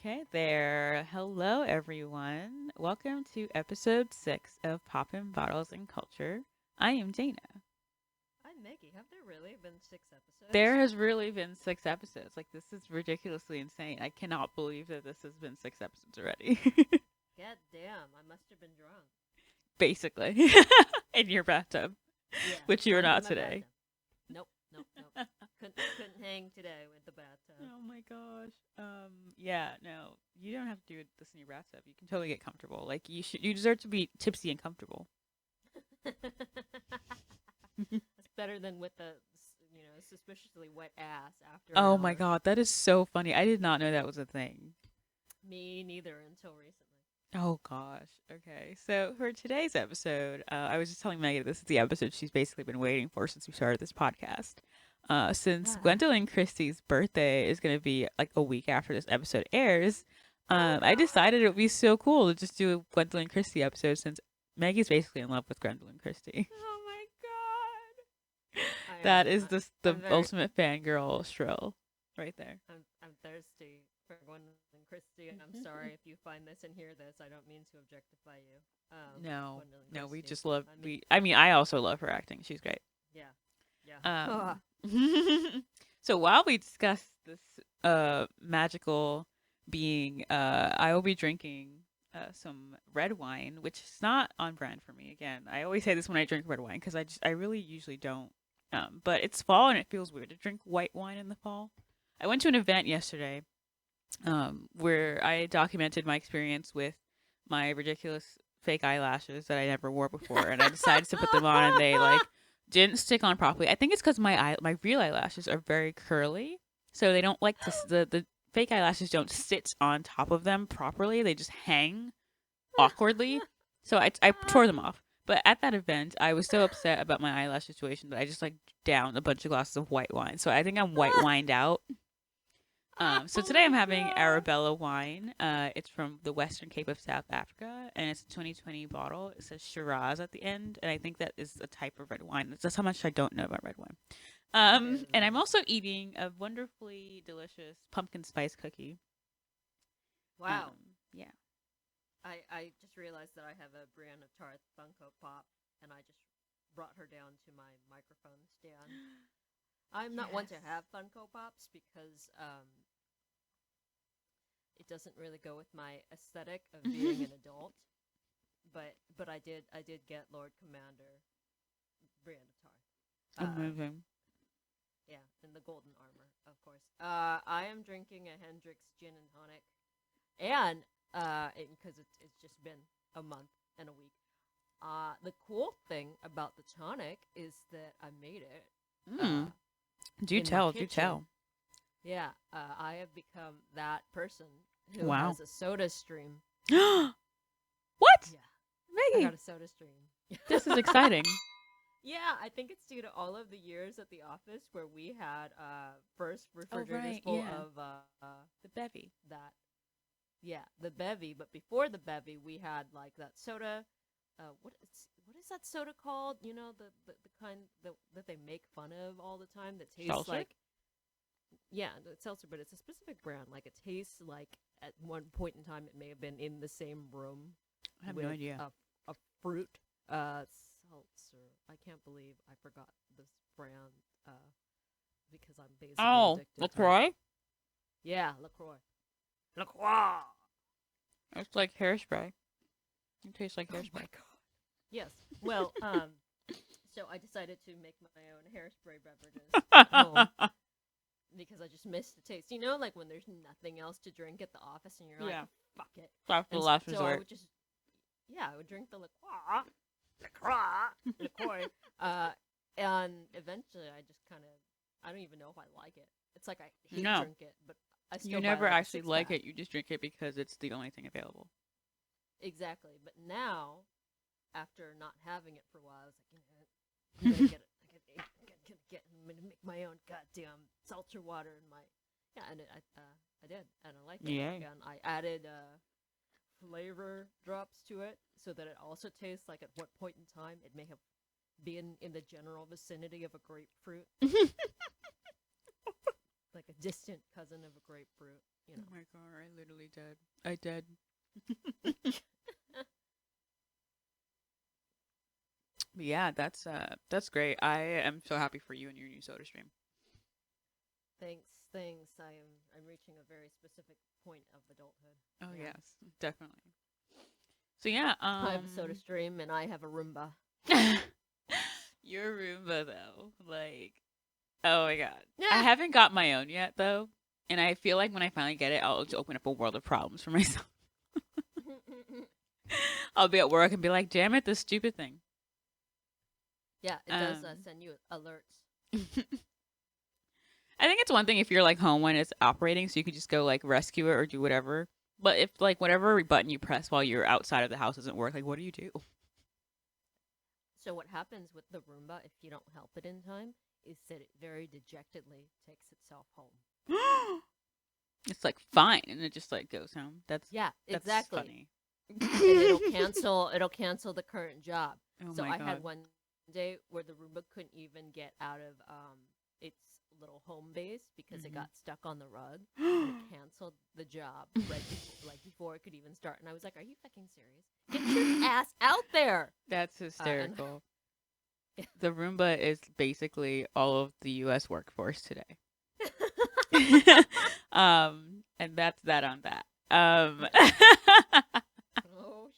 Okay, there. Hello, everyone. Welcome to episode 6 of Poppin' Bottles and Culture. I am Dana. I'm Meggy. Have there really been 6 episodes? There has really been 6 episodes. Like, this is ridiculously insane. I cannot believe that this has been 6 episodes already. God damn, I must have been drunk. Basically. In your bathtub, Yeah, which you are drunk in not my today. bathtub. Nope. Couldn't hang today with the bathtub. Oh my gosh. Yeah, no. You don't have to do this in your bathtub. You can totally get comfortable. Like, you deserve to be tipsy and comfortable. It's better than with the, suspiciously wet ass after an Oh my hour. god, that is so funny. I did not know that was a thing. Me neither until recently. Oh gosh. Okay. So for today's episode, I was just telling Megan this is the episode she's basically been waiting for since we started this podcast. Since Gwendoline Christie's birthday is going to be like a week after this episode airs, I decided it would be so cool to just do a Gwendoline Christie episode since Maggie's basically in love with Gwendoline Christie. Oh my god! That is the very, ultimate fangirl shrill right there. I'm thirsty for Gwendoline Christie, and I'm sorry if you find this and hear this. I don't mean to objectify you. No, Gwendolyn no, we Christie. just love I mean, I also love her acting. She's great. yeah. So while we discuss this magical being, I will be drinking some red wine, which is not on brand for me. Again, I always say this when I drink red wine because I really usually don't. But it's fall and it feels weird to drink white wine in the fall. I went to an event yesterday where I documented my experience with my ridiculous fake eyelashes that I never wore before, and I decided to put them on, and they like didn't stick on properly. I think it's because my real eyelashes are very curly, so they don't like to the fake eyelashes don't sit on top of them properly. They just hang awkwardly. So I tore them off. But at that event, I was so upset about my eyelash situation that I just like downed a bunch of glasses of white wine. So I think I'm white wined out. So Oh today my I'm having God. Arabella wine. It's from the Western Cape of South Africa, and it's a 2020 bottle. It says Shiraz at the end, and I think that is a type of red wine. That's how much I don't know about red wine. And I'm also eating a wonderfully delicious pumpkin spice cookie. Wow. Yeah. I just realized that I have a brand of Tarte Funko Pop, and I just brought her down to my microphone stand. I'm not one to have Funko Pops because it doesn't really go with my aesthetic of being an adult. But I did get Lord Commander brand of Tarte. Amazing. Yeah, in the golden armor, of course. I am drinking a Hendrix gin and tonic, and because it's just been a month and a week. The cool thing about the tonic is that I made it. Do in my tell. Do kitchen. tell. Yeah, I have become that person who Wow. has a soda stream. What? Yeah, I Maggie, got a soda stream. this is exciting. Yeah, I think it's due to all of the years at the office where we had first refrigerators full of The bevy. that. Yeah, the bevy. But before the bevy, we had like that soda. What is that soda called? You know, the kind that they make fun of all the time that tastes Seltzer? like. Yeah, it's seltzer, but it's a specific brand. Like it tastes like at one point in time it may have been in the same room I have with no idea. a fruit seltzer. I can't believe I forgot this brand because I'm basically addicted. LaCroix? Yeah, LaCroix. LaCroix. It's like hairspray. It tastes like Oh hairspray. my god. Yes. Well, so I decided to make my own hairspray beverages at home because I just missed the taste. You know, like when there's nothing else to drink at the office and you're Yeah. like, fuck it. That's the And last so resort. I would just, I would drink the LaCroix, and eventually I just kind of, I don't even know if I like it. It's like I hate No. drink it, but I still You buy, never like, a actually like six-pack. it. You just drink it because it's the only thing available. Exactly. But now, after not having it for a while, I was like, you know what? I'm gonna get it. I'm gonna make my own goddamn seltzer water in my. Yeah, and I did, and I like it. Yeah. And I added flavor drops to it so that it also tastes like at what point in time it may have been in the general vicinity of a grapefruit. Like a distant cousin of a grapefruit. You Oh know. my god, I literally did. I did. But yeah, that's great. I am so happy for you and your new soda stream. Thanks, thanks. I'm reaching a very specific point of adulthood. Oh Yeah. yes, definitely. So yeah, I have a soda stream and I have a Roomba. your Roomba though, like, oh my god, I Yeah. haven't got my own yet though, and I feel like when I finally get it, I'll just open up a world of problems for myself. I'll be at work and be like, damn it, this stupid thing. Yeah, it does Um, send you alerts. I think it's one thing if you're like home when it's operating, so you could just go like rescue it or do whatever. But if like whatever button you press while you're outside of the house doesn't work, like what do you do? So what happens with the Roomba if you don't help it in time is that it very dejectedly takes itself home. It's like fine, and it just like goes home. Yeah, That's exactly. funny. And it'll cancel the current job. Oh So my I god. had one day where the Roomba couldn't even get out of its little home base because it Mhm. got stuck on the rug and it canceled the job before it could even start. And I was like, "Are you fucking serious? Get your ass out there!" That's And hysterical. Yeah. The Roomba is basically all of the U.S. workforce today. And that's that on that. Oh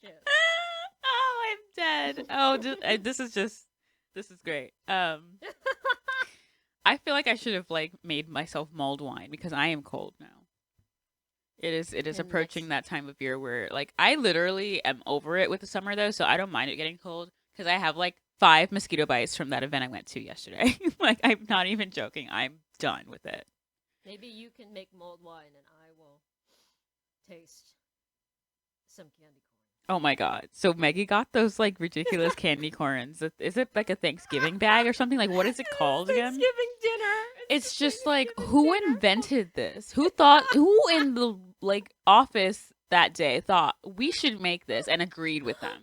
shit. Oh, I'm dead. Oh, this is great. I feel like I should have like made myself mulled wine because I am cold now. It is And approaching next, that time of year where like I literally am over it with the summer though, so I don't mind it getting cold because I have like 5 mosquito bites from that event I went to yesterday. Like I'm not even joking. I'm done with it. maybe you can make mulled wine and I will taste some candy corn. Oh my god. So Meggy got those like ridiculous candy corns. Is it like a Thanksgiving bag or something? Like what is it called again? Thanksgiving dinner. It's just like Thanksgiving who dinner. invented this? Who in the like office that day thought we should make this and agreed with them?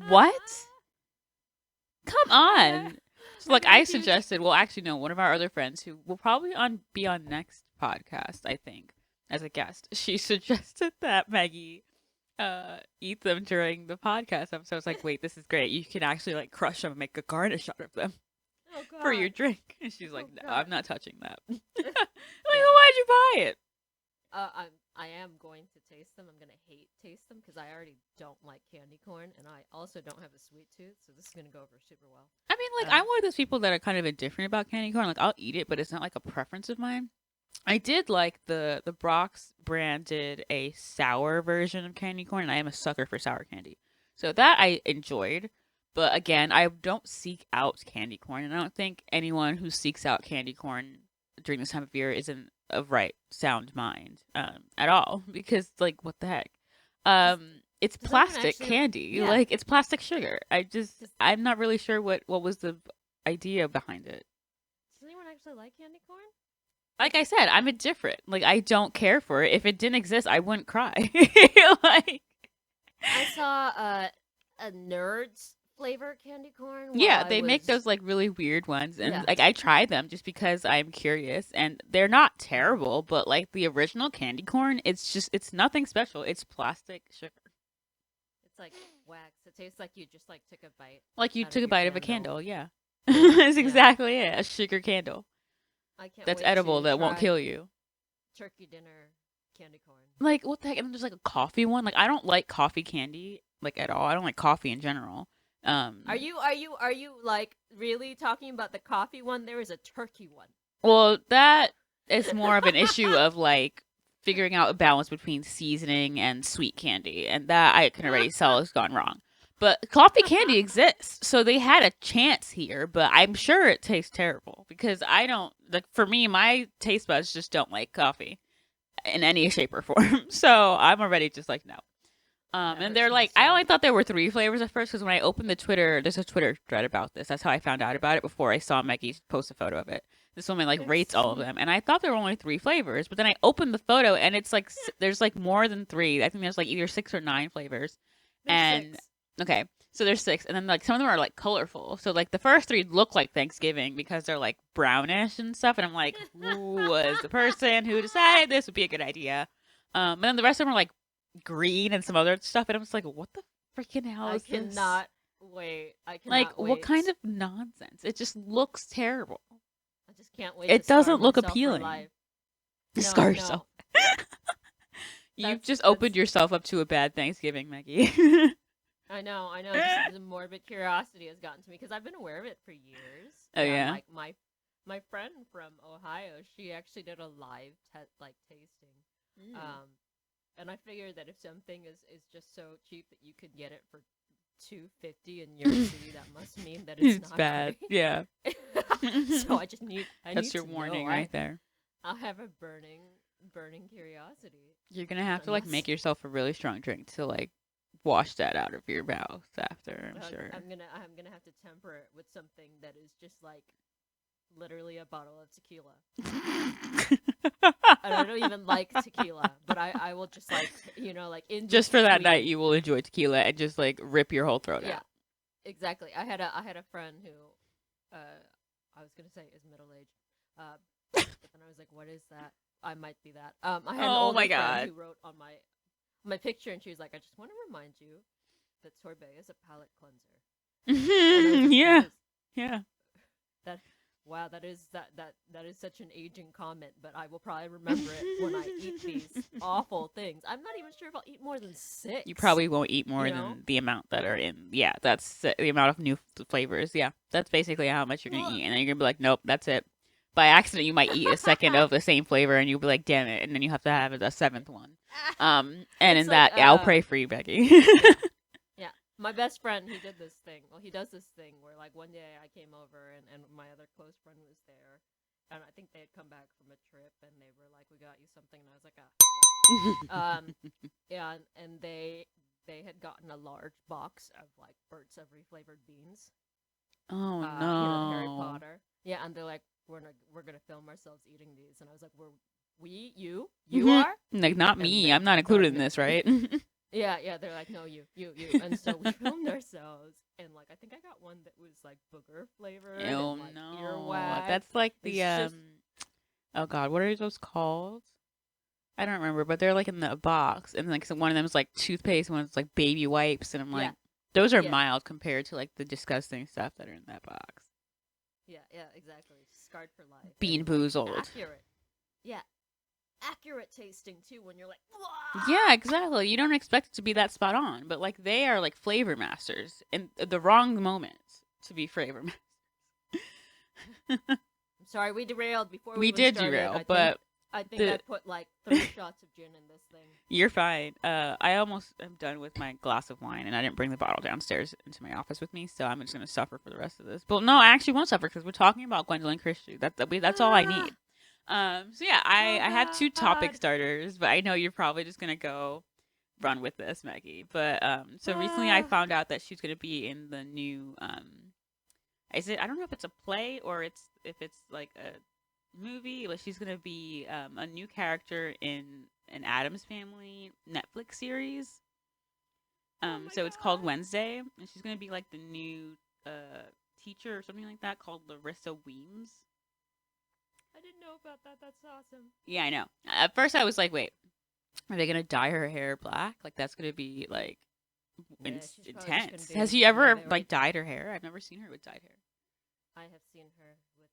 What? Come on. So like I suggested, well actually no, one of our other friends who will probably be on next podcast, I think, as a guest. She suggested that Meggy eat them during the podcast episode. I was like, wait, this is great. You can actually like crush them and make a garnish out of them Oh god. for your drink. And she's like, Oh, no, God. I'm not touching that. I'm like, Yeah. well, why'd you buy it? I am going to taste them. I'm gonna taste them because I already don't like candy corn, and I also don't have a sweet tooth, so this is gonna go over super well. I mean, like, I'm one of those people that are kind of indifferent about candy corn. Like, I'll eat it, but it's not like a preference of mine. I did like the Brock's brand did a sour version of candy corn, and I am a sucker for sour candy. So that I enjoyed. But again, I don't seek out candy corn, and I don't think anyone who seeks out candy corn during this time of year is in a right sound mind at all. Because like, what the heck? It's does anyone plastic actually- candy. yeah. Like it's plastic sugar. Does- I'm not really sure what was the idea behind it. Does anyone actually like candy corn? Like I said, I'm indifferent. Like I don't care for it. If it didn't exist, I wouldn't cry. Like I saw a Nerds flavor candy corn. yeah, while they I make was- those like really weird ones, and Yeah. like I tried them just because I'm curious, and they're not terrible. But like the original candy corn, it's nothing special. It's plastic sugar. It's like wax. It tastes like you just like took a bite. Like you Out of took a your bite of a candle. candle. Yeah, that's Yeah. exactly it. A sugar candle I can't. that's wait edible to that won't try kill you. Turkey dinner candy corn. Like what the heck? And then there's like a coffee one. Like I don't like coffee candy like at all. I don't like coffee in general. Are you like really talking about the coffee one? There is a turkey one. Well, that is more of an issue of like figuring out a balance between seasoning and sweet candy, and that I can already tell has gone wrong. But coffee candy exists, so they had a chance here. But I'm sure it tastes terrible because I don't like. For me, my taste buds just don't like coffee in any shape or form. So I'm already just like no. That And they're hurts like, my I soul. only thought there were 3 flavors at first because when I opened the Twitter, there's a Twitter thread about this. That's how I found out about it before I saw Meggy post a photo of it. This woman like There's rates all of so- them, and I thought there were only 3 flavors, but then I opened the photo and it's like there's like more than 3. I think there's like either 6 or 9 flavors. There's And 6. okay, So there's six, and then like some of them are like colorful. So like the first three look like Thanksgiving because they're like brownish and stuff. And I'm like, who was the person who decided this would be a good idea? And then the rest of them are like green and some other stuff, and I'm just like, what the freaking hell I is this? cannot wait. I Like, cannot what wait. kind of nonsense? It just looks terrible. I just can't wait It to scar doesn't look myself for appealing. life. Scar No, yourself. no. You've just That's opened yourself up to a bad Thanksgiving, Meggy. I know. Just the morbid curiosity has gotten to me because I've been aware of it for years. Oh, yeah? Like my friend from Ohio, she actually did a live tasting. And I figured that if something is just so cheap that you could get it for $2.50 in your city, that must mean that it's not bad. great. Yeah. So I just need. That's your warning right there. I have a burning curiosity. You're gonna have to like make yourself a really strong drink to like wash that out of your mouth after. I'm sure. I'm gonna have to temper it with something that is just like literally a bottle of tequila. And I don't even like tequila, but I will just like like in just for that night you will enjoy tequila and just like rip your whole throat out. Yeah, exactly. I had a friend who I was gonna say is middle aged, but then I was like, what is that? I might be that. I had an older friend who wrote on my picture, and she was like, I just want to remind you that sorbet is a palate cleanser. Yeah. Yeah. Wow, that is such an aging comment, but I will probably remember it when I eat these awful things. I'm not even sure if I'll eat more than 6. You probably won't eat more than the amount that are in. Yeah, that's the amount of new flavors. Yeah, that's basically how much you're going to eat. And then you're going to be like, nope, that's it. By accident, you might eat a second of the same flavor, and you'll be like, damn it. And then you have to have a 7th one. And in that, I'll pray for you, Becky. Yeah. My best friend, he did this thing. Well, he does this thing where, like, one day I came over and my other close friend was there. And I think they had come back from a trip, and they were like, we got you something. And I was like, yeah. And they had gotten a large box of, like, Burt's Every Flavored Beans. Oh, no. The Harry Potter. Yeah, and they're like, we're gonna film ourselves eating these. And I was like, you are? Like, not me. I'm not included in this, right? Yeah, they're like, no, you. And so we filmed ourselves, and like I think I got one that was like booger flavored. Oh and, like, no, earwax. that's like the oh god, what are those called? I don't remember, but they're like in the box, and like one of them is like toothpaste, one is like baby wipes, and I'm like, those are mild compared to like the disgusting stuff that are in that box. Yeah, exactly. Scarred for life. Bean boozled. Accurate. Yeah. Accurate tasting too when you're like, wah! Yeah, exactly. You don't expect it to be that spot on, but like they are like flavor masters in the wrong moments to be flavor masters. I'm sorry, we derailed before we did started. derail, but I think I put like 30 shots of gin in this thing. You're fine. I almost am done with my glass of wine, and I didn't bring the bottle downstairs into my office with me, so I'm just going to suffer for the rest of this. But no, I actually won't suffer because we're talking about Gwendoline Christie. That's all I need. So yeah, I had 2 topic starters, but I know you're probably just going to go run with this, Meggy. But so recently I found out that she's going to be in the new I don't know if it's a play or if it's like a movie, but she's gonna be a new character in an Addams Family Netflix series. So it's called Wednesday, and she's gonna be like the new teacher or something like that called Larissa Weems. I didn't know about that. That's awesome. Yeah, I know. At first, I was like, wait, are they gonna dye her hair black? Like that's gonna be like intense. Has she ever like dyed her hair? I've never seen her with dyed hair. I have seen her with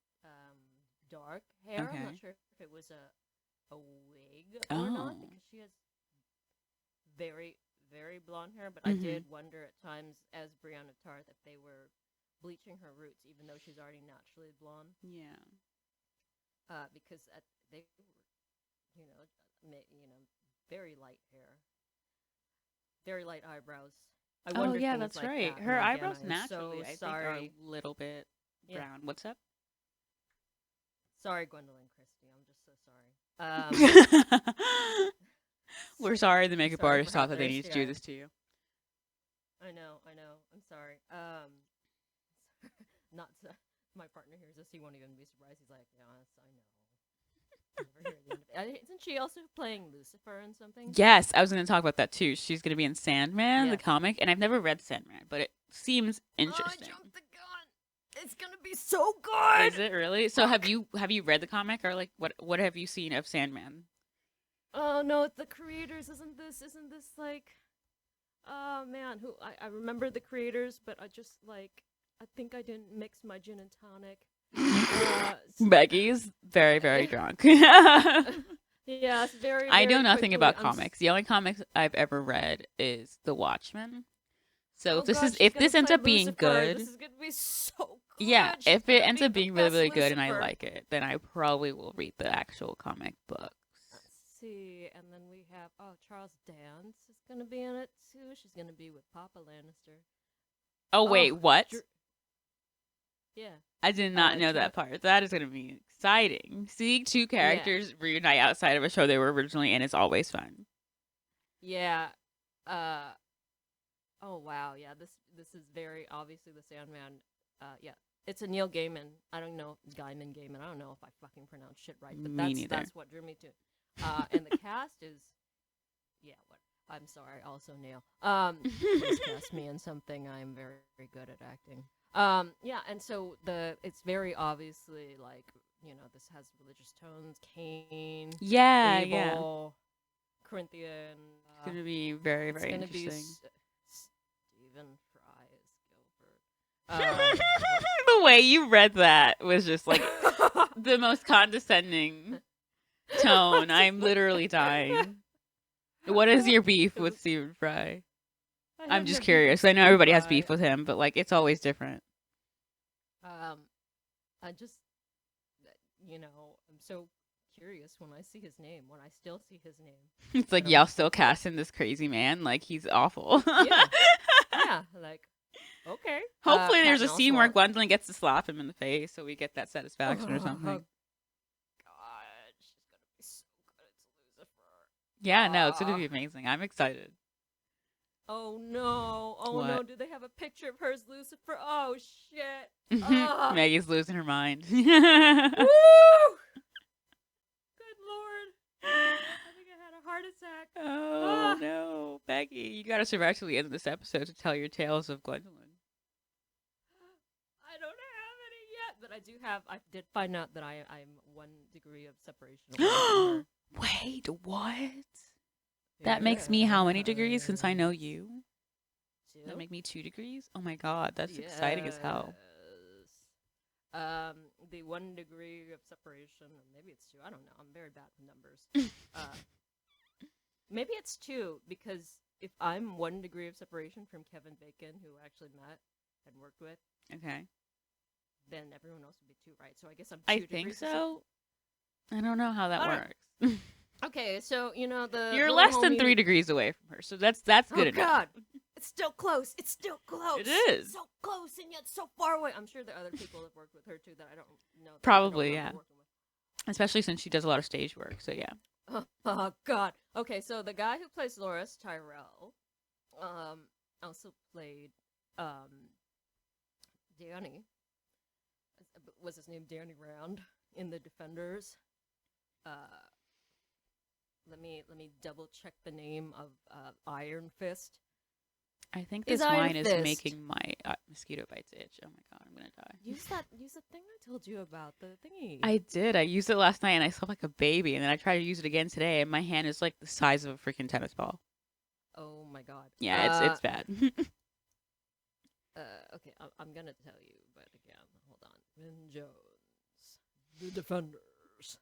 dark hair. Okay. I'm not sure if it was a wig or not because she has very, very blonde hair. But I did wonder at times, as Brianna Tarth, if they were bleaching her roots, even though she's already naturally blonde. Yeah. Because they were, very light hair, very light eyebrows. I wonder yeah, things that's like right. that. Her And eyebrows again, naturally, so I think, sorry. are a little bit brown. What's up? Sorry, Gwendoline Christie. I'm just so sorry. We're sorry the makeup Sorry artist for how thought that they needed to do thirsty I this to you. I know. I'm sorry. Not to, my partner hears this, he won't even be surprised. He's like, yes, I know. Never hear the end of it. Isn't she also playing Lucifer in something? Yes, I was going to talk about that too. She's going to be in Sandman, the Yes. comic, and I've never read Sandman, but seems Oh, I interesting. jumped the gun. It's gonna be so good. Is it really? So have you read the comic, or like what have you seen of Sandman? Oh no, it's the creators. Isn't this like? Oh man, who I remember the creators, but I think I didn't mix my gin and tonic. Meggy's very, very drunk. Yeah, it's very, I know very nothing quickly. about comics. The only comics I've ever read is The Watchmen. So Oh god, she's if gonna this ends play up being Lucifer. good, This is gonna be so good. yeah, She's if it gonna ends be up the being really, best really good and I Lucifer. like it, then I probably will read the actual comic books. Let's see, and then we have Charles Dance is gonna be in it too. She's gonna be with Papa Lannister. Oh wait, what? Yeah. I did not know that part. That is going to be exciting. Seeing two characters reunite outside of a show they were originally in is always fun. Yeah. Oh wow. Yeah. This is very obviously the Sandman. Yeah. It's a Neil Gaiman. I don't know Gaiman. I don't know if I fucking pronounced shit right, but that's what drew me to. And the cast is, yeah. What? I'm sorry. Also Neil. Please cast me in something. I'm very, very good at acting. Yeah, and so it's very obviously like, this has religious tones. Cain, Abel, Corinthian. It's gonna be very, very it's interesting. Stephen Fry is Gilbert. The way you read that was just like the most condescending tone. I'm literally dying. What is your beef with Stephen Fry? I'm just curious. I know everybody has beef with him, but like it's always different. I just, I'm so curious when I see his name. When I still see his name, It's like y'all still casting this crazy man. Like he's awful. yeah. Like, okay. Hopefully, there's a scene where Gwendoline gets to slap him in the face, so we get that satisfaction or something. God, she's gonna be so good as Lucifer. Yeah, no, it's gonna be amazing. I'm excited. Oh no! Oh what? no! Do they have a picture of her as Lucifer? Oh shit! Meggy's losing her mind. Woo! Good lord! I think I had a heart attack. Oh no, Meggy, you gotta survive till the end of this episode to tell your tales of Gwendoline. I don't have any yet, but I do have. I did find out that I'm 1 degree of separation away from her. Wait, what? That makes me how many degrees since I know you? 2? That make me 2 degrees? Oh my god, that's exciting as hell. The 1 degree of separation, or maybe it's 2. I don't know. I'm very bad with numbers. Maybe it's 2 because if I'm 1 degree of separation from Kevin Bacon, who I actually met and worked with, okay, then everyone else would be 2, right? So I guess I'm 2 degrees. I think so. I don't know how that works. Okay, so you're less than 3 degrees away from her, so that's good enough. God, it's still close. It's still close. It is so close and yet so far away. I'm sure there are other people that have worked with her too that I don't know. Probably, yeah. Especially since she does a lot of stage work, so yeah. Oh God. Okay, so the guy who plays Loras, Tyrell, also played Danny. Was his name Danny Rand in The Defenders? Let me double check the name of Iron Fist. I think this wine is making my mosquito bites itch. Oh my god, I'm gonna die. Use the thing I told you about, the thingy. I did. I used it last night and I slept like a baby, and then I tried to use it again today, and my hand is like the size of a freaking tennis ball. Oh my god. Yeah, it's bad. Okay, I'm gonna tell you, but again, hold on. Vin Jones, The Defenders.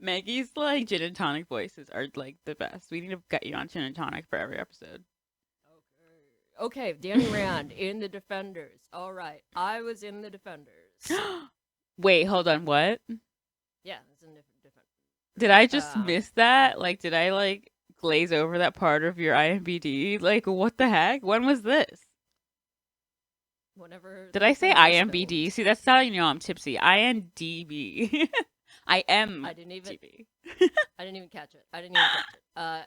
Meggy's like gin and tonic voices are like the best. We need to get you on gin and tonic for every episode. Okay, Danny Rand in The Defenders. All right, I was in The Defenders. Wait, hold on. What? Yeah, it's in The Defenders. Did I just miss that? Like, did I like glaze over that part of your IMBD? Like, what the heck? When was this? Whenever. Did I say IMBD? See, that's how you know I'm tipsy. INDB. I am. I didn't even. TV. I didn't even catch it. Yeah.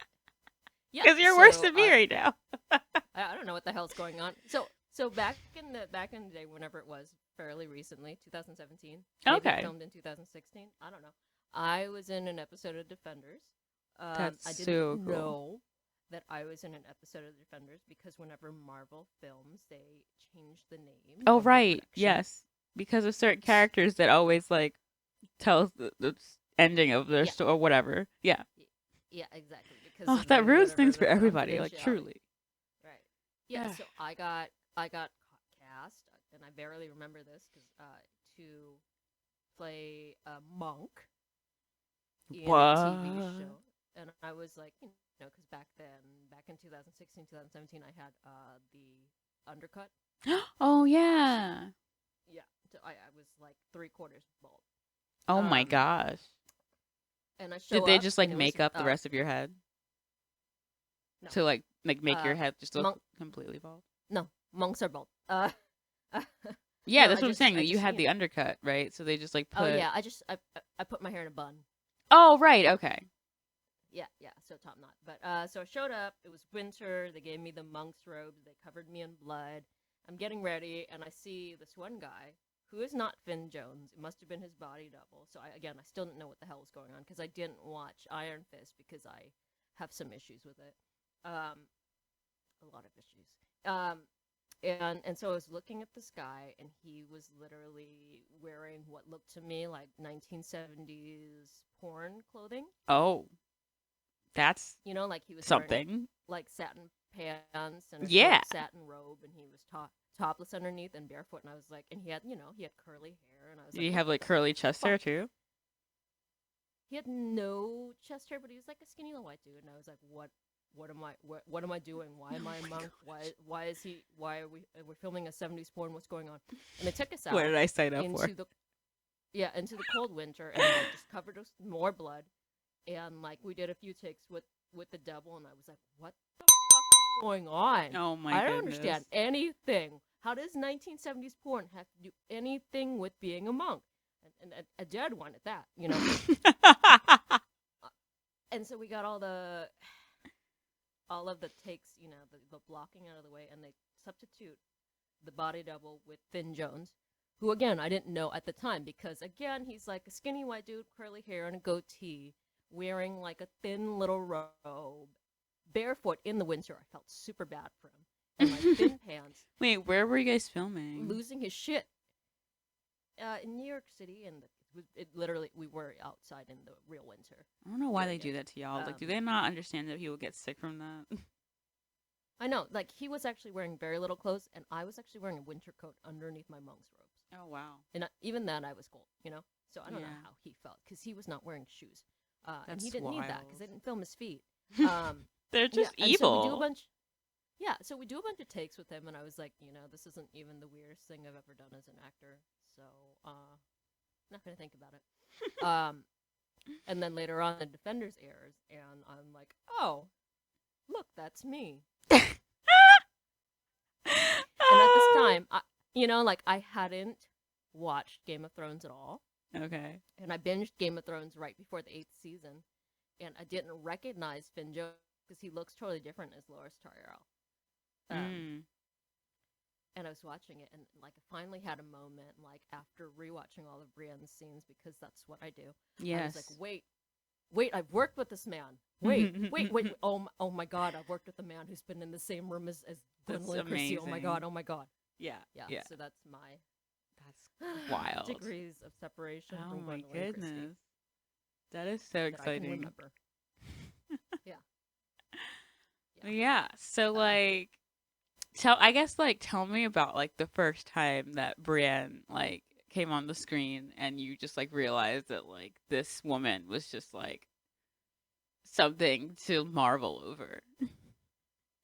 Because you're worse than me right now. I don't know what the hell's going on. So back in the day, whenever it was, fairly recently, 2017. Okay. Filmed in 2016. I don't know. I was in an episode of Defenders. That's I didn't so cool. know that I was in an episode of Defenders because whenever Marvel films, they change the name Oh, of the right. production. Yes. Because of certain characters that always like tells the ending of their Yeah, story or whatever. Yeah. y- yeah, exactly. Because Oh, of that ruins whatever things for the everybody. Like confidentiality. truly. Right. Yeah. So I got cast, and I barely remember this because to play a monk in a TV What? show, and I was like, because back then, back in 2016, 2017, I had the undercut. Oh yeah. Yeah, so I was like 3/4 bald. Oh my Um, gosh. and I Did show they up, just like and it was make up the rest of your head no, to like make your uh, head just look monk, completely bald? no, monks are bald. Yeah, No, that's what I'm saying. That you had the undercut, right? So they just like oh put. yeah, I put my hair in a bun. Oh right. Okay. Yeah, yeah, so top knot. But so I showed up. It was winter. They gave me the monk's robes. They covered me in blood. I'm getting ready, and I see this one guy who is not Finn Jones. It must have been his body double. So I still didn't know what the hell was going on because I didn't watch Iron Fist because I have some issues with it. A lot of issues. And so I was looking at this guy, and he was literally wearing what looked to me like 1970s porn clothing. Oh, that's Like he was wearing something. like satin pants and a Yeah. short satin robe, and he was topless underneath and barefoot. And I was like, and he had curly hair, and I was Did like, you what have like the curly chest hair fuck? too? He had no chest hair, but he was like a skinny little white dude, and I was like, what am I doing? Why am Oh I a my monk? gosh. Why is he? Why are we're filming a 70s porn? What's going on? And they took us What out did I sign up for? into the into the cold winter, and like just covered us with more blood, and like we did a few takes with the devil, and I was like, what the fuck is going on? Oh my I don't understand goodness. anything. How does 1970s porn have to do anything with being a monk? And a dead one at that. And so we got all of the takes, the blocking out of the way, and they substitute the body double with Finn Jones, who again I didn't know at the time because again he's like a skinny white dude, curly hair and a goatee, wearing like a thin little robe, barefoot in the winter. I felt super bad for him, and like thin pants, Wait, where were you guys filming? losing his shit. In New York City, and it literally we were outside in the real winter I don't know why they doing do it. that to y'all. Like, do Um, they not understand that people get sick from that? I know, like he was actually wearing very little clothes, and I was actually wearing a winter coat underneath my monk's robes. Oh wow. And even then, I was cold. So I don't know Yeah. how he felt because he was not wearing shoes, and he That's didn't need that because wild. they didn't film his feet. Um, They're yeah, just and so we do a evil. bunch. Yeah, so we do a bunch of takes with him, and I was like, this isn't even the weirdest thing I've ever done as an actor, so not gonna think about it. And then later on, the Defenders airs, and I'm like, oh, look, that's me. And at this Ah. time, like I hadn't watched Game of Thrones at all, Okay. and I binged Game of Thrones right before the 8th season, and I didn't recognize Finn Jones because he looks totally different as Loras Tyrell. Um, Mm. and I was watching it, and like I finally had a moment, like after rewatching all of Brienne's scenes because that's what I do. I was like, Yes. wait, I've worked with this man. Wait. Oh my God, I've worked with a man who's been in the same room as That's Gwendoline Christie. amazing. Oh my God. Yeah. Yeah, Yeah. so that's my That's wild. degrees of separation Oh from my Gwendoline Christie goodness. That is so that I can exciting. remember. Yeah, yeah. Yeah. So Uh, like tell me about like the first time that Brienne like came on the screen and you just like realized that like this woman was just like something to marvel over.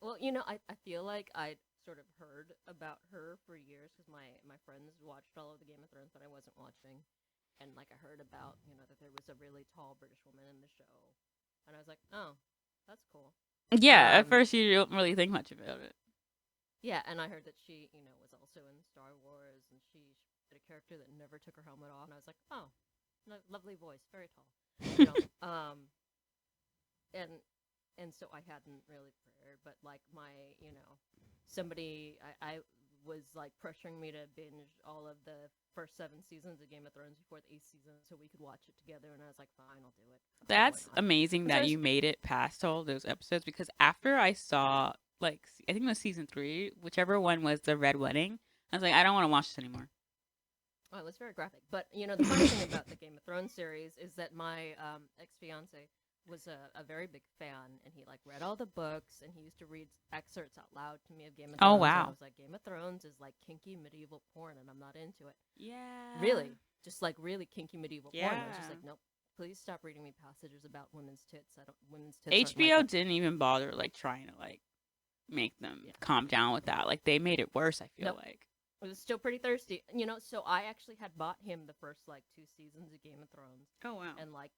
well, I feel like I'd sort of heard about her for years because my friends watched all of the Game of Thrones, but I wasn't watching. And like I heard about, that there was a really tall British woman in the show, and I was like, oh, that's cool. Yeah, at Um, first you don't really think much about it. yeah, and I heard that she, was also in Star Wars, and she did a character that never took her helmet off, and I was like, oh, lovely voice, very tall, you know. And so I hadn't really prepared, but like my, somebody I was like pressuring me to binge all of the first 7 seasons of Game of Thrones before the 8th season so we could watch it together. And I was like, fine, I'll do it. That's amazing that Because you made it past all those episodes because after I saw like I think it was season 3, whichever one was the Red Wedding, I was like, I don't want to watch this anymore. Oh, it was very graphic. But you know, the funny thing about the Game of Thrones series is that my ex-fiance was a very big fan, and he like read all the books, and he used to read excerpts out loud to me of Game of Thrones. Oh And wow. I was like, Game of Thrones is like kinky medieval porn, and I'm not into it. Yeah. Really, just like really kinky medieval porn. I was just Yeah. like, nope. Please stop reading me passages about women's tits. I don't. Women's tits. aren't my HBO thing." didn't even bother like trying to like make them Yeah. calm down with that. Like they made it worse, I feel Nope. like. It was still pretty thirsty, you know. So I actually had bought him the first like 2 seasons of Game of Thrones, Oh wow. and like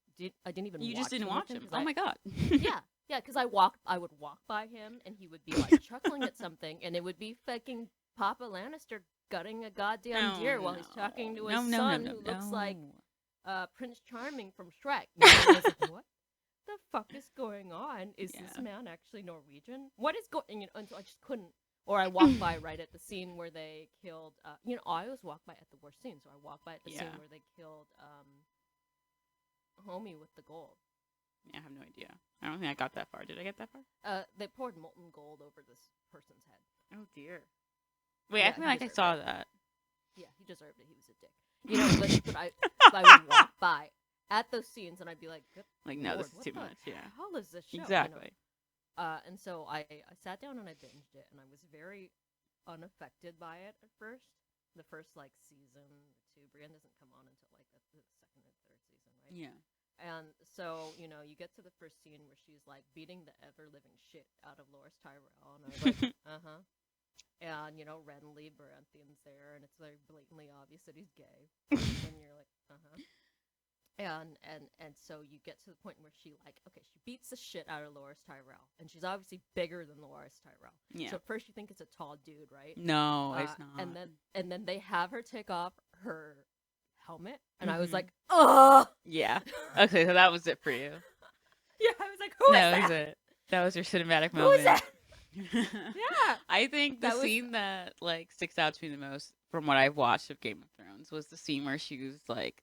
I didn't even. You watch just didn't them with watch them. 'cause Oh my god. yeah, because I would walk by him, and he would be like chuckling at something, and it would be fucking Papa Lannister gutting a goddamn deer while he's talking to his son, who looks like Prince Charming from Shrek. And I was like, what the fuck is going on? Is this Yeah. man actually Norwegian? What is going? You know, and so I just couldn't. Or I walked by right at the scene where they killed. You know, I always walk by at the worst scene, so I walked by at the scene Yeah. where they killed homie with the gold. Yeah, I have no idea. I don't think I got that far. Did I get that far? They poured molten gold over this person's head. Oh dear. Wait, Yeah, I feel he like I deserved saw it. that. Yeah, he deserved it. He was a dick. You know, but I would walk by at those scenes, and I'd be like, good Like, no, Lord, this is what too the much. Yeah. hell is this show? You know? Exactly. And so I sat down and I binged it, and I was very unaffected by it at first. The first like season or two, Brienne doesn't come on until like the second or third season, right? Yeah. And so you know, you get to the first scene where she's like beating the ever living shit out of Loras Tyrell, and I was like, And you know, Renly Baratheon's there, and it's very blatantly obvious that he's gay, and you're like, And so you get to the point where she like, okay, she beats the shit out of Loras Tyrell, and she's obviously bigger than Loras Tyrell. Yeah. So at first you think it's a tall dude, right? No, it's not. And then they have her take off her helmet, and I was like, ugh. Yeah. Okay, so that was it for you. Yeah, I was like, who is That that? was it. That was your cinematic Who moment. is that? Yeah. I think the That was- scene that like sticks out to me the most from what I've watched of Game of Thrones was the scene where she was like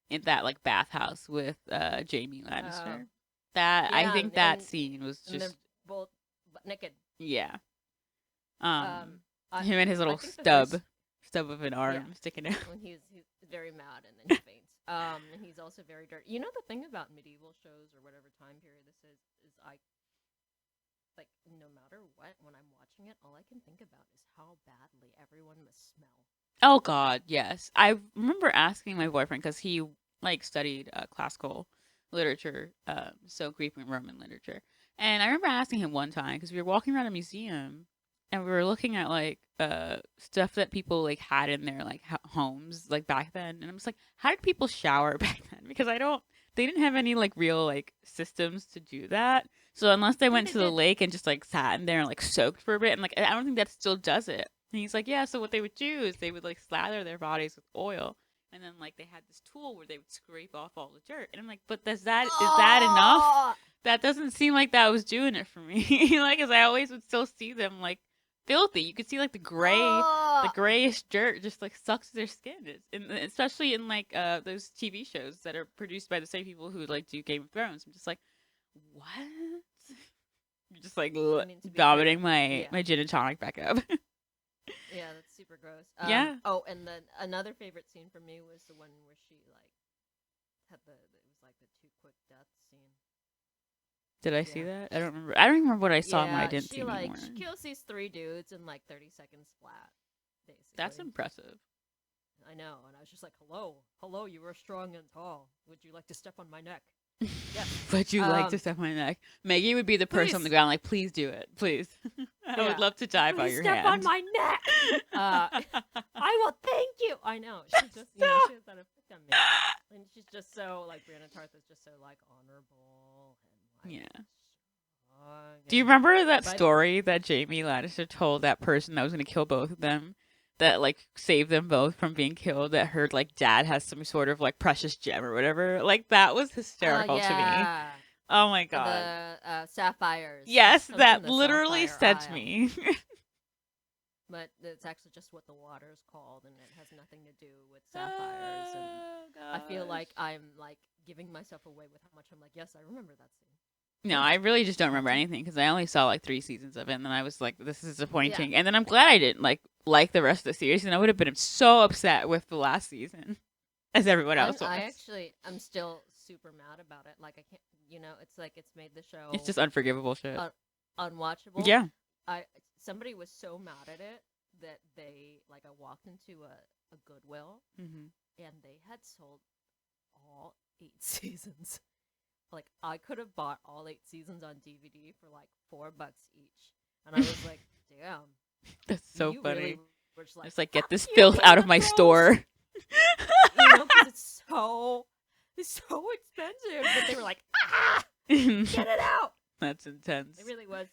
in that like bathhouse with Jaime Lannister. That I Yeah, think that and- scene was And they're just both butt naked. yeah. I- Him and his little I think the stub first- of an arm Yeah. sticking out. when he's very mad and then he faints. And he's also very dirty. You know, the thing about medieval shows or whatever time period this is I like, no matter what, when I'm watching it, all I can think about is how badly everyone must smell. Oh God, yes. I remember asking my boyfriend because he like studied classical literature, so Greek and Roman literature, and I remember asking him one time because we were walking around a museum and we were looking at like stuff that people like had in their like homes like back then, and I'm just like, how did people shower back then? Because they didn't have any like real like systems to do that. So unless they went to the lake and just like sat in there and like soaked for a bit, and like I don't think that still does it. And he's like, yeah. So what they would do is they would like slather their bodies with oil, and then like they had this tool where they would scrape off all the dirt. And I'm like, but is that enough? That doesn't seem like that was doing it for me. Like, cause I always would still see them like filthy. You could see like the grayish dirt just like sucks their skin. Especially in like those TV shows that are produced by the same people who like do Game of Thrones. I'm just like, what? You're just like vomiting my gin and tonic back up. Yeah, that's super gross. Yeah. Oh, and then another favorite scene for me was the one where she like had it was like the 2 quick death scene. Did I see that? I don't remember. I don't even remember what I saw and what I didn't see she anymore. kills these 3 dudes in like 30 seconds flat. Basically. That's impressive. I know, and I was just like, hello, you are strong and tall. Would you like to step on my neck? Yes. Would you like to step on my neck? Meggy would be the person on the ground, like, please do it, please. I would love to die by your hand. Step on my neck. I will thank you. I know. She just, she has that effect on me, and she's just so like Brianna Tarth is just so like honorable and like. Yeah. Strong Do you remember that story that Jaime Lannister told that person that was going to kill both of them? That like saved them both from being killed. That her like dad has some sort of like precious gem or whatever. Like that was hysterical to me. Oh my god. The sapphires. Yes, Something that the literally sapphire sent isle. me. but it's actually just what the water is called, and it has nothing to do with sapphires. And Oh I feel gosh. like I'm like giving myself away with how much I'm like, yes, I remember that scene. No, I really just don't remember anything because I only saw like 3 seasons of it, and then I was like, "This is Yeah, disappointing." And then I'm glad I didn't like the rest of the series, and I would have been so upset with the last season, as everyone else was. I'm still super mad about it. Like I can't, it's like it's made the It's show just unforgivable shit. un- unwatchable. Yeah. I Somebody was so mad at it that I walked into a Goodwill Hmm. and they had sold all 8 seasons. Like I could have bought all 8 seasons on DVD for like $4 each, and I was like, damn, That's so you really funny. were just like, It's like, get fuck this you, filth out Game of of my Thrones. store. Because it's so expensive. But they were like, get it out. That's intense. It really was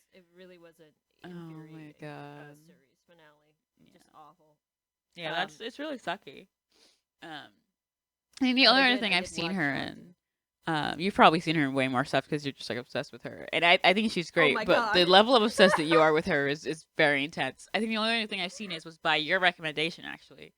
an Oh my infuriating god. series finale. Just Yeah. awful. Yeah, Um, it's really sucky. I mean, the but only I other did thing I I've did seen watch her lots of. in, you've probably seen her in way more stuff because you're just like obsessed with her, and I think she's Oh great. my But the god. level of obsessed that you are with her is very intense. I think the only other thing I've seen was by your recommendation actually.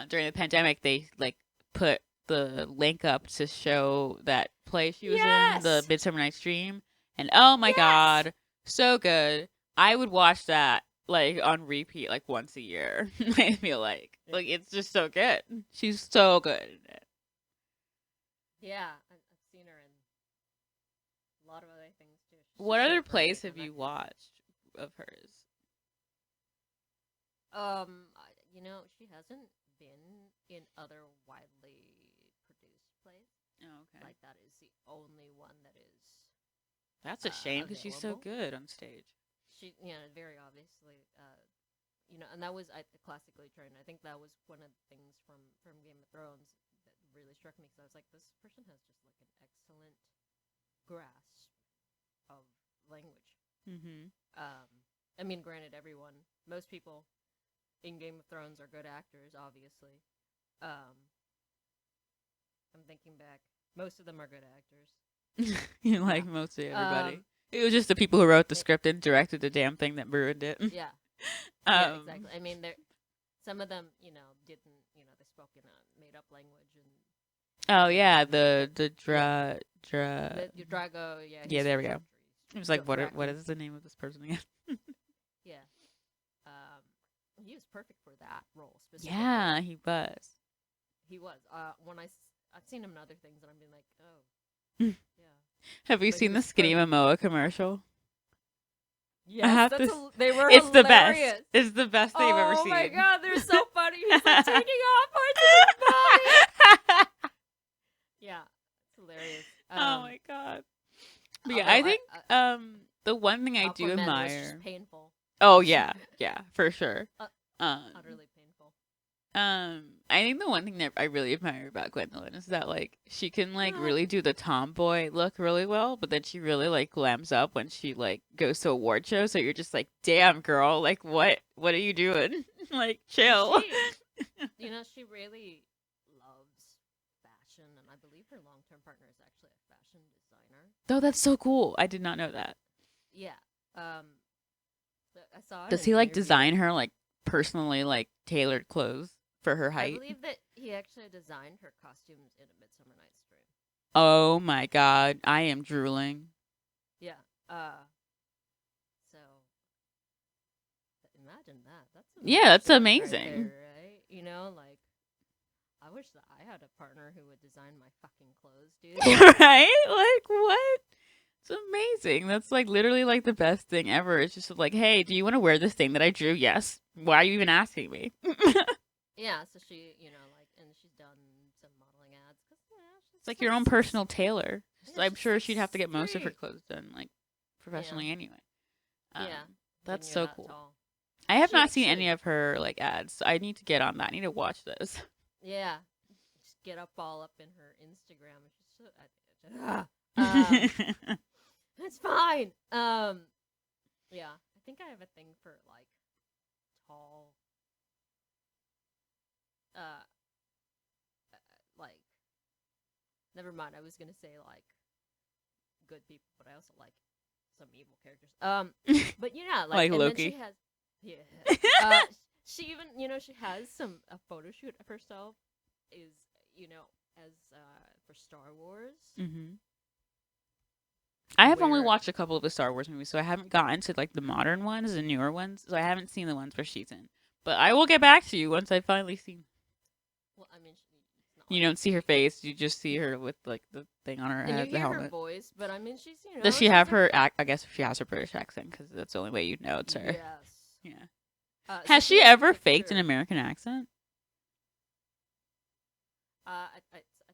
During the pandemic, they like put the link up to show that play she was in, the Yes. Midsummer Night's Dream, and oh my Yes. god, so good. I would watch that like on repeat like once a year. I feel Yeah. like it's just so good. She's so good in it. Yeah. I've seen her in a lot of other things too. She's What just so other perfect plays have in that you role. watched of hers? She hasn't been in other widely produced plays. Oh, okay. Like that is the only one that is That's a shame because she's so available. good on stage. She, very obviously, and that was classically trained. I think that was one of the things from Game of Thrones that really struck me because I was like, this person has just like an excellent grasp of language. Mm-hmm. I mean, granted, most people in Game of Thrones are good actors, obviously. Um, I'm thinking back, most of them are good actors. You Yeah. like mostly everybody. Um, It was just the people who wrote the it, script and directed the damn thing that ruined it. yeah, yeah, um. exactly. I mean, some of them, didn't, they spoke in a made up language, and Oh some of yeah, them, the yeah, dra. the Drago, yeah, Yeah, there we go. It was like, what Dothraki, is the name of this person again? yeah. Um, he was perfect for that role specifically. Yeah, he was. He was. I've seen him in other things, and I'm being like, oh, yeah. Have you But he seen the was Skinny perfect. Momoa commercial? I Yes, have to. they were It's the hilarious. best. It's the best thing I've ever Oh seen. my god, they're so funny. He's like taking off parts of his body. Yeah, it's hilarious. Oh my god. But yeah, Although I think the one thing I do Aquaman was admire. just painful. Oh yeah, yeah, for sure. Uh, Um, Utterly painful. I think the one thing that I really admire about Gwendolyn is that like she can like really do the tomboy look really well, but then she really like glams up when she like goes to award shows. So you're just like, damn girl, like what are you doing? Like chill. She really loves fashion, and I believe her long-term partner is actually a fashion designer. Oh, that's so cool. I did not know that. Yeah. I saw. Does he like design her like personally like tailored clothes for her I height? believe that he actually designed her costumes in A Midsummer Night's Dream. Oh my god, I am drooling. Yeah. So imagine that. Yeah, that's right amazing. there, right? Like I wish that I had a partner who would design my fucking clothes, dude. Right? Like what? It's amazing. That's like literally like the best thing ever. It's just like, hey, do you want to wear this thing that I drew? Yes. Why are you even asking me? Yeah, so she, and she's done some modeling ads. It's like your own personal tailor. Yeah, I'm she's sure she'd have to get most of her 6'3". clothes done like professionally anyway. Yeah, That's when so you're that cool. tall. I have She not seen actually- any of her like ads. So I need to get on that. I need to watch this. Yeah, just get all up in her Instagram. And she's so, it's fine. Yeah, I think I have a thing for like tall, like. Never mind. I was gonna say like good people, but I also like some evil characters. But yeah, Like and Loki. then she has. Yeah. She even, she has a photo shoot of herself is, as for Star Wars, Mm-hmm. I have only where watched a couple of the Star Wars movies, so I haven't gotten to like the modern ones, the newer ones. So I haven't seen the ones where she's in. But I will get back to you once I finally see. well, I mean, it's not You like don't see her face; you just see her with like the thing on her and you head, the hear her helmet. voice, but I mean, she's Does she she's have a her? I guess she has her British accent because that's the only way you'd know it's her. yes. Yeah. So Has she she has a ever faked an picture. American accent? I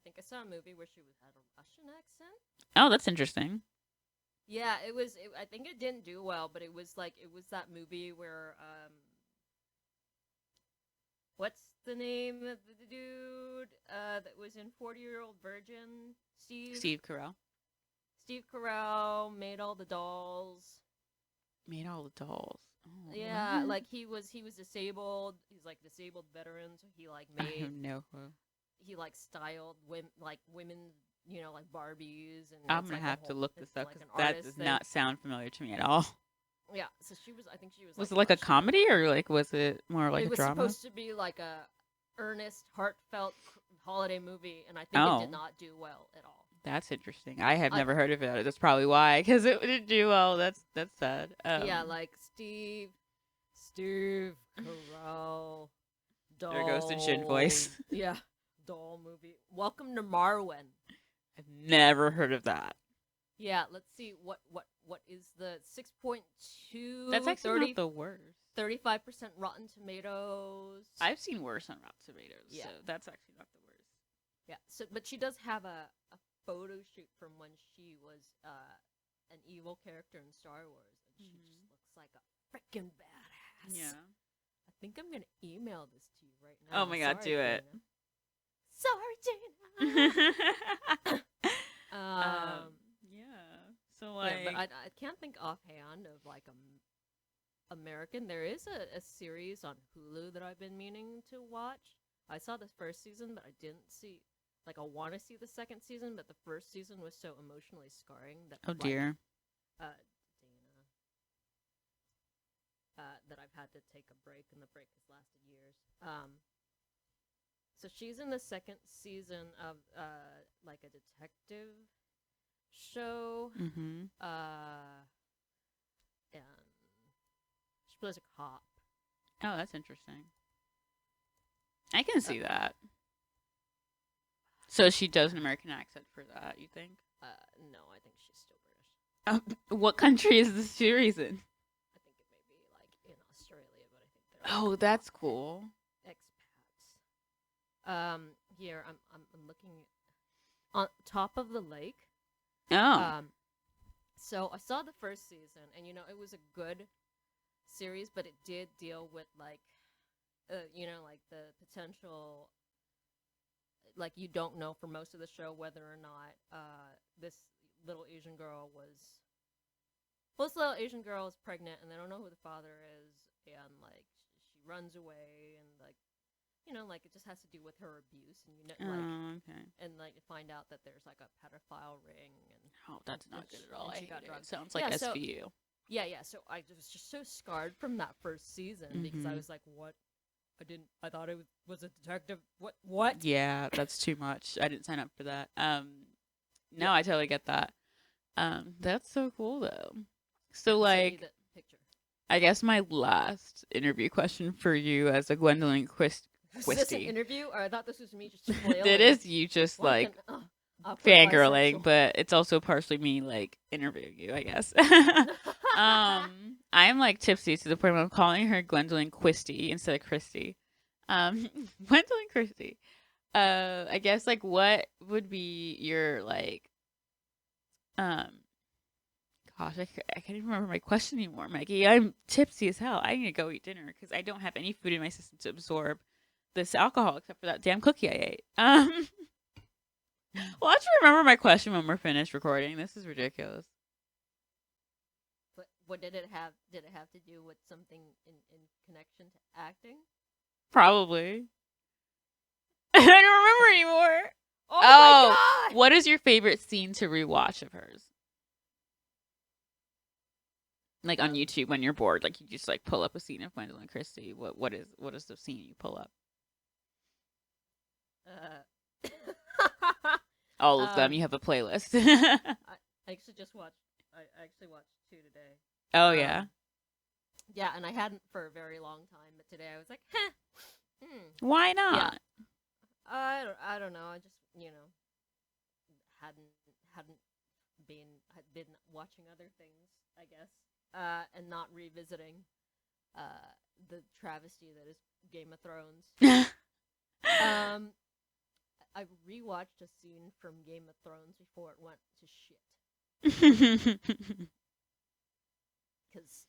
think I saw a movie where she had a Russian accent. Oh, that's interesting. Yeah, it was. I think it didn't do well, but it was that movie where what's the name of the dude that was in 40-Year-Old Virgin? Steve Carell Steve Carell made all the dolls. made all the dolls. Oh, Yeah, what? like he was disabled. He's like disabled veteran, so he like I made have no clue. he like styled women, like Barbies, and I'm it's gonna like a have to whole look this it's up like because an that artist does thing. not sound familiar to me at all. Yeah, so I think she was Was like it like a Russian. comedy or like was it more like It a was drama? supposed to be like a earnest, heartfelt holiday movie, and I think it did Oh, not do well at all. that's interesting. I have I never heard of it. That's probably why, because it didn't do well. That's sad. Yeah, like Steve Carell, There goes the Jin voice. yeah, doll movie. Welcome to Marwen. I've never heard of that. Yeah, let's see what is the 6.2 That's actually not the worst. 35% Rotten Tomatoes. I've seen worse on Rotten Tomatoes, Yeah. so that's actually not the worst. Yeah, so but she does have a photo shoot from when she was an evil character in Star Wars, and she just looks like a freaking badass. Yeah. I think I'm gonna email this to you right now. Oh my god, Sorry, do it. Dana. Sorry, Dana. Yeah. So like, Yeah, but I can't think offhand of like American. There is a series on Hulu that I've been meaning to watch. I saw the first season, but I didn't see. Like, I want to see the second season, but the first season was so emotionally scarring that. oh dear. Dana. That I've had to take a break, and the break has lasted years. So she's in the second season of like a detective show. Mm-hmm. And she plays a cop. Oh, that's interesting. I can see that. So she does an American accent for that, you think? No, I think she's still British. What country is the series in? I think it may be like in Australia, but I think they're Oh, that's cool. expats. Here I'm looking on top of the lake. Oh. So I saw the first season, and it was a good series, but it did deal with like, like the potential. Like, you don't know for most of the show whether or not this little Asian girl was. Well, this little Asian girl is pregnant, and they don't know who the father is, and like she runs away, and like, like it just has to do with her abuse, and Okay. and like you find out that there's like a pedophile ring, and Oh, that's not good at all. and I she got hate it. drugged. Sounds like Yeah, so- SVU. yeah. So I was just so scarred from that first season because I Mhm. was like, what? I thought it was a detective. What? Yeah, that's too much. I didn't sign up for that. No, Yeah. I totally get that. That's so cool though. So Send me like, the picture. I guess my last interview question for you as a Gwendoline Is this an Christie. interview, or I thought this was me just flailing? It is you just like awkward fangirling, bisexual. but it's also partially me like interviewing you, I guess. I'm like tipsy to the point where I'm calling her Gwendoline Christie instead of Christy. Gwendoline Christie. I guess like what would be your like gosh, I can't even remember my question anymore, Meggy. I'm tipsy as hell. I need to go eat dinner because I don't have any food in my system to absorb this alcohol except for that damn cookie I ate. Well, I'll have to remember my question when we're finished recording. This is ridiculous. But what did it have? Did it have to do with something in connection to acting? Probably. I don't remember anymore. Oh my god! What is your favorite scene to rewatch of hers? Like on Um, YouTube when you're bored, like you just like pull up a scene of Gwendoline Christie. What is the scene you pull up? uh, All of them. um, You have a playlist. I actually just watched. I actually watched two today. Oh yeah. Um, yeah, and I hadn't for a very long time, but today I was like, huh, Why yeah. not? I don't know. I just hadn't hadn't had been watching other things, I guess, and not revisiting the travesty that is Game of Thrones. Um, I rewatched a scene from Game of Thrones before it went to shit because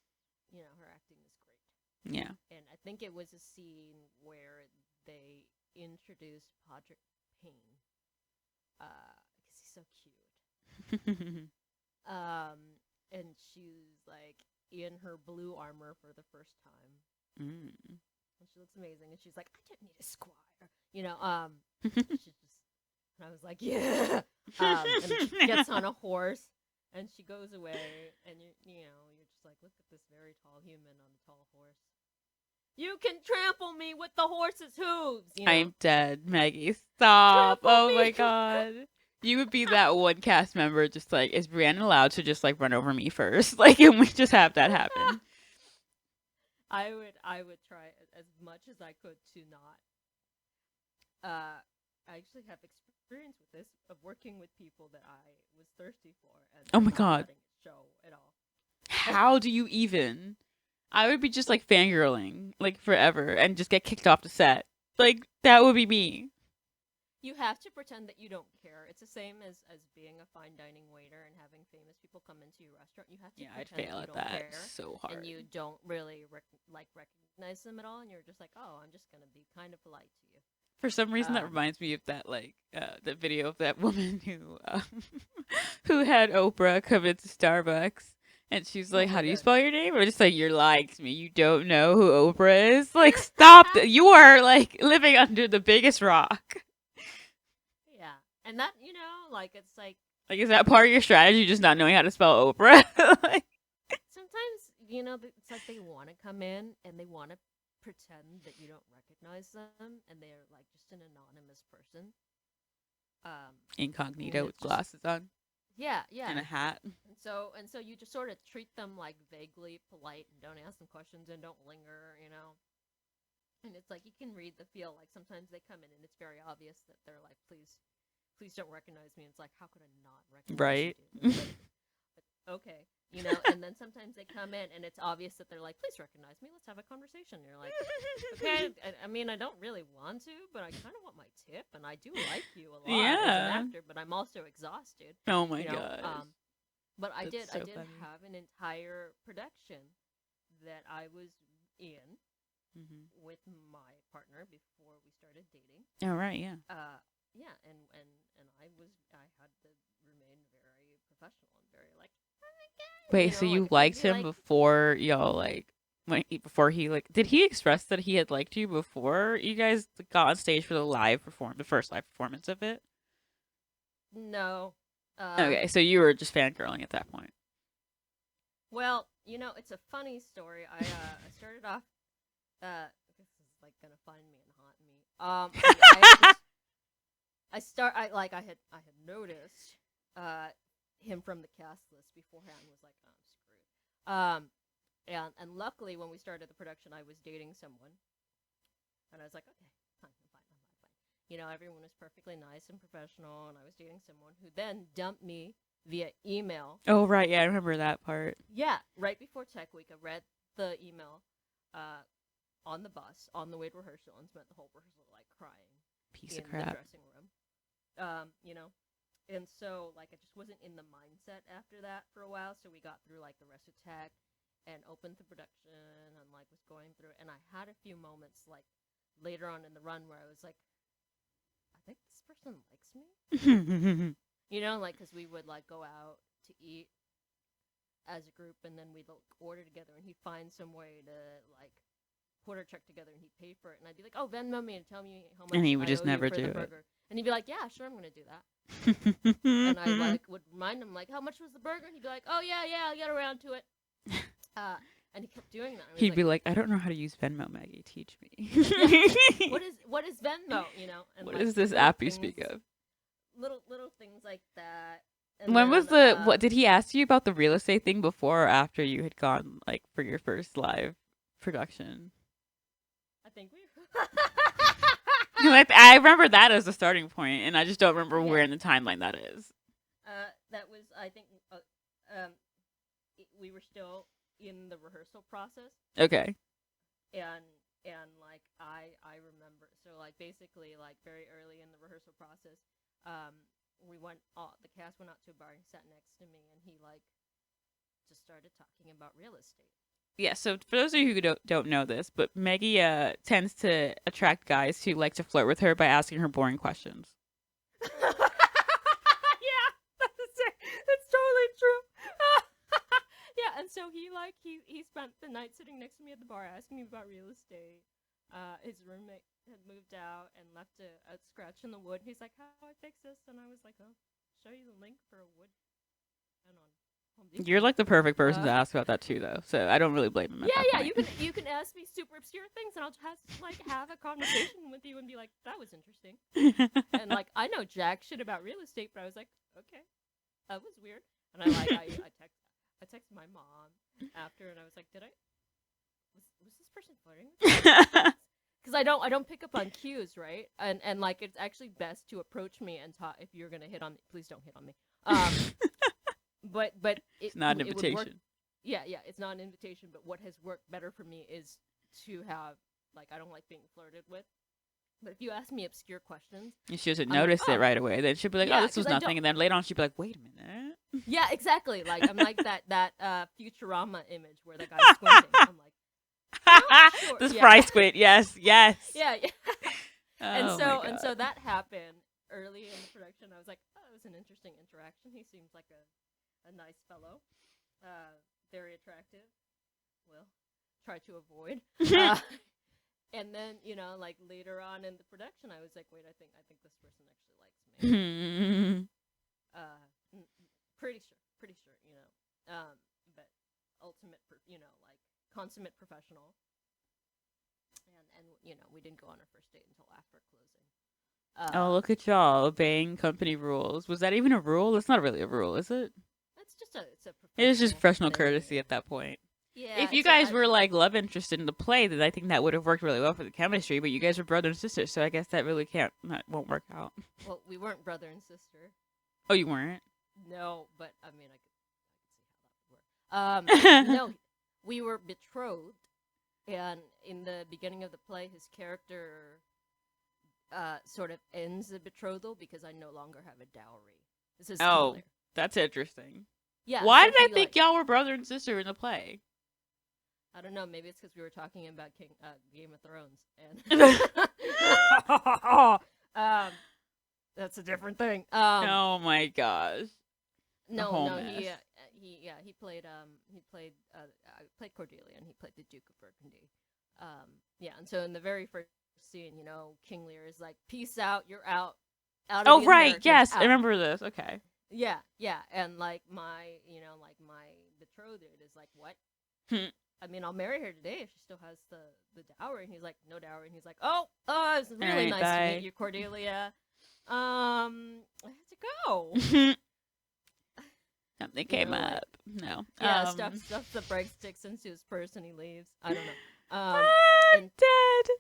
her acting is great, Yeah. and I think it was a scene where they introduced Podrick Payne because he's so cute. And she's like in her blue armor for the first time, Mm. and she looks amazing. And she's like, "I don't need a squire," She's just, and I was like, "Yeah." And she gets on a horse, and she goes away, and you're just like, "Look at this very tall human on a tall horse. You can trample me with the horse's hooves." I'm dead, Meggy. Stop. Trample Oh me. my god. You would be that one cast member just like, is Brianna allowed to just like run over me first? Like, and we just have that happen. I would try as much as I could to not. I actually have experience with this of working with people that I was thirsty for, and Oh my not god. letting it show at all. How do you even? I would be just like fangirling like forever and just get kicked off the set. Like that would be me. You have to pretend that you don't care. It's the same as being a fine dining waiter and having famous people come into your restaurant. You have to Yeah, I'd pretend fail that at you don't that care, so hard. and you don't really recognize them at all, and you're just like, "Oh, I'm just gonna be kind of polite to you." For some reason, that reminds me of that like the video of that woman who who had Oprah come into Starbucks. And she's like, Oh "How my do you god. spell your name?" Or just like, "You're lying to me. You don't know who Oprah is." Like, stop! You are like living under the biggest rock. Yeah, and that like it's like Like, is that part of your strategy? Just not knowing how to spell Oprah? Like, sometimes it's like they want to come in and they want to pretend that you don't recognize them, and they're like just an anonymous person. And incognito with it's just glasses on yeah, and yeah. a hat. And so you just sort of treat them like vaguely polite and don't ask them questions and don't linger. And it's like you can read the feel. Like sometimes they come in and it's very obvious that they're like, please don't recognize me. And it's like, how could I not recognize you, Right? dude? But okay. And then sometimes they come in and it's obvious that they're like, please recognize me. Let's have a conversation. And you're like, okay, I mean, I don't really want to, but I kind of want my tip, and I do like you a lot as Yeah. an actor, but I'm also exhausted. Oh my You know, gosh. but I That's did so funny. have an entire production that I was in Mm-hmm. with my partner before we started dating. All right. Yeah. Yeah, and I had to remain very professional and very like, oh my god, Wait. So like you if he'd liked be him like, before y'all like before he like did he express that he had liked you before you guys got on stage for the first live performance of it? no, Okay. So you were just fangirling at that point. well, it's a funny story. I started off. This is like gonna find me and haunt me. I had noticed him from the cast list beforehand. Was like, oh, I'm screwed. And luckily when we started the production, I was dating someone, and I was like, okay, fine, I'm fine, I'm fine. Everyone was perfectly nice and professional, and I was dating someone who then dumped me via email. Oh right. Yeah, I remember that part. Yeah, right before Tech Week, I read the email on the bus on the way to rehearsal and spent the whole rehearsal like crying Piece in of the crap. dressing room. And so like I just wasn't in the mindset after that for a while. So we got through like the rest of Tech and opened the production and like was going through it. And I had a few moments like later on in the run where I was like, I think this person likes me. Like because we would like go out to eat as a group, and then we'd like, order together, and he'd find some way to like put our check together, and he'd pay for it, and I'd be like, "Oh, Venmo me and tell me how much." And he would I just owe never you for do the it. burger. And he'd be like, "Yeah, sure, I'm gonna do that." And I like would remind him like, "How much was the burger?" And he'd be like, "Oh yeah, I'll get around to it." Uh, and he kept doing that. I was He'd like, be like, I don't know how to use Venmo, Maggie. Teach me. yeah, what is Venmo? And What like is this little app you things, speak of? little things like that. And When was then what did he ask you about the real estate thing before or after you had gone like for your first live production? I think we. I remember that as the starting point, and I just don't remember Yeah. where in the timeline that is. That was, I think, we were still in the rehearsal process, Okay. and like I remember, so like basically like very early in the rehearsal process, we went, the cast went out to a bar and sat next to me, and he like just started talking about real estate. Yeah, so for those of you who don't know this, but Meggy tends to attract guys who like to flirt with her by asking her boring questions. Yeah, that's totally true. Yeah, and so he spent the night sitting next to me at the bar asking me about real estate. His roommate had moved out and left a scratch in the wood. He's like, "How do I fix this?" And I was like, "Oh, show you the link for a wood and on Home Depot." You're like the perfect person to ask about that too, though. So I don't really blame him. Yeah. You can ask me super obscure things, and I'll just like have a conversation with you and be like, "That was interesting." And like I know jack shit about real estate, but I was like, "Okay, that was weird." And I texted my mom after, and I was like, "Did I was this person flirting with me?" Because I don't pick up on cues, right? And like it's actually best to approach me and talk. If you're gonna hit on me, please don't hit on me. But It's not an it would work. invitation. Yeah, it's not an invitation. But what has worked better for me is to have like I don't like being flirted with. But if you ask me obscure questions, And she doesn't I'm like, notice it "Oh, right away. Then she'll be like, yeah," "Oh, this was 'cause I nothing," don't. and then later on she'll be like, "Wait a minute." Yeah, exactly. Like I'm like that Futurama image where the guy's squinting. I'm like, "Oh, sure." This Yeah. fry squid. Yes. Yeah. Oh my And God. so that happened early in the production. I was like, "Oh, it was an interesting interaction. He seems like a nice fellow, very attractive. Well, try to avoid." And then like later on in the production, I was like, "Wait, I think this person actually likes me." Pretty sure. But ultimate, like consummate professional. And we didn't go on our first date until after closing. Oh, look at y'all obeying company rules. Was that even a rule? That's not really a rule, is it? It's a It is just professional thing. courtzy at that point. Yeah. If you guys were like love interested in the play, then I think that would have worked really well for the chemistry. But you guys were brother and sister, so I guess that really won't work out. Well, we weren't brother and sister. Oh, you weren't? No, but I mean, I could see how that would work. No, we were betrothed, and in the beginning of the play, his character sort of ends the betrothal because I no longer have a dowry. This is Oh, clear. that's interesting. Yeah. Why so did I he, think like, y'all were brother and sister in the play? I don't know. Maybe it's because we were talking about Game of Thrones, and that's a different thing. Oh my gosh. No, mess. he played I played Cordelia, and he played the Duke of Burgundy. Yeah, and so in the very first scene, King Lear is like, "Peace out, you're out." Out of Oh the right, inheritance, yes, out. I remember this. Okay. Yeah, and like my betrothed is like, "What?" I mean, I'll marry her today if she still has the dowry. And he's like, "No dowry." And he's like, "Oh, it's really Alright, nice bye. to meet you, Cordelia. I have to go." Something came like, up. No. Yeah, stuffs the breadsticks into his purse, and he leaves. I don't know. I'm And dead.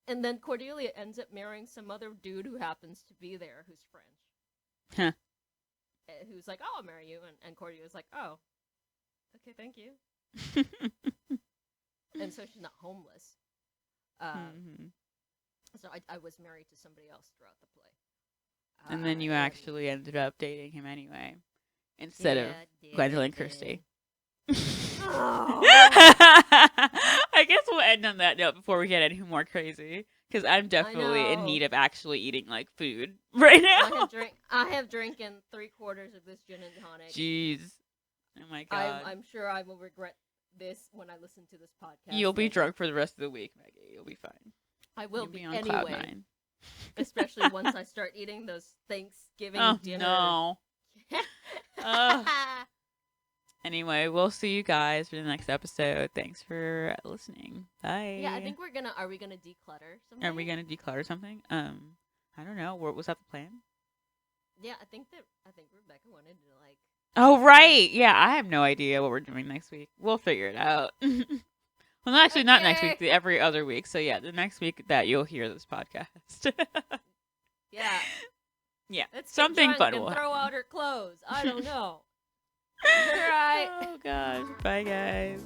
and then Cordelia ends up marrying some other dude who happens to be there, who's French. Huh. Who's like, "Oh, I'll marry you," and Cordelia's like, "Oh, okay, thank you." And so she's not homeless. So I was married to somebody else throughout the play. And then you actually ended up dating him anyway, instead of Gwendoline Christie. Oh. I guess we'll end on that note before we get any more crazy, because I'm definitely in know. need of actually eating like food right now. I have drinking 3/4 of this gin and tonic. Jeez. Oh my God. I'm sure I will regret this when I listen to this podcast. You'll be drunk for the rest of the week, Meggy. You'll be fine. I will You'll be on anyway. cloud nine. Especially once I start eating those Thanksgiving Oh dinner. no. Anyway, we'll see you guys for the next episode. Thanks for listening. Bye. Yeah, I think we're gonna. Are we gonna declutter something? Are we gonna declutter something? I don't know. Was that the plan? Yeah, I think Rebecca wanted to like. Oh right. Yeah, I have no idea what we're doing next week. We'll figure it out. Well, actually, not next week. Okay. Every other week. So yeah, the next week that you'll hear this podcast. Yeah. Yeah, Let's something get fun drunk will and throw happen. out her clothes. I don't know. All right. Oh gosh. Bye guys.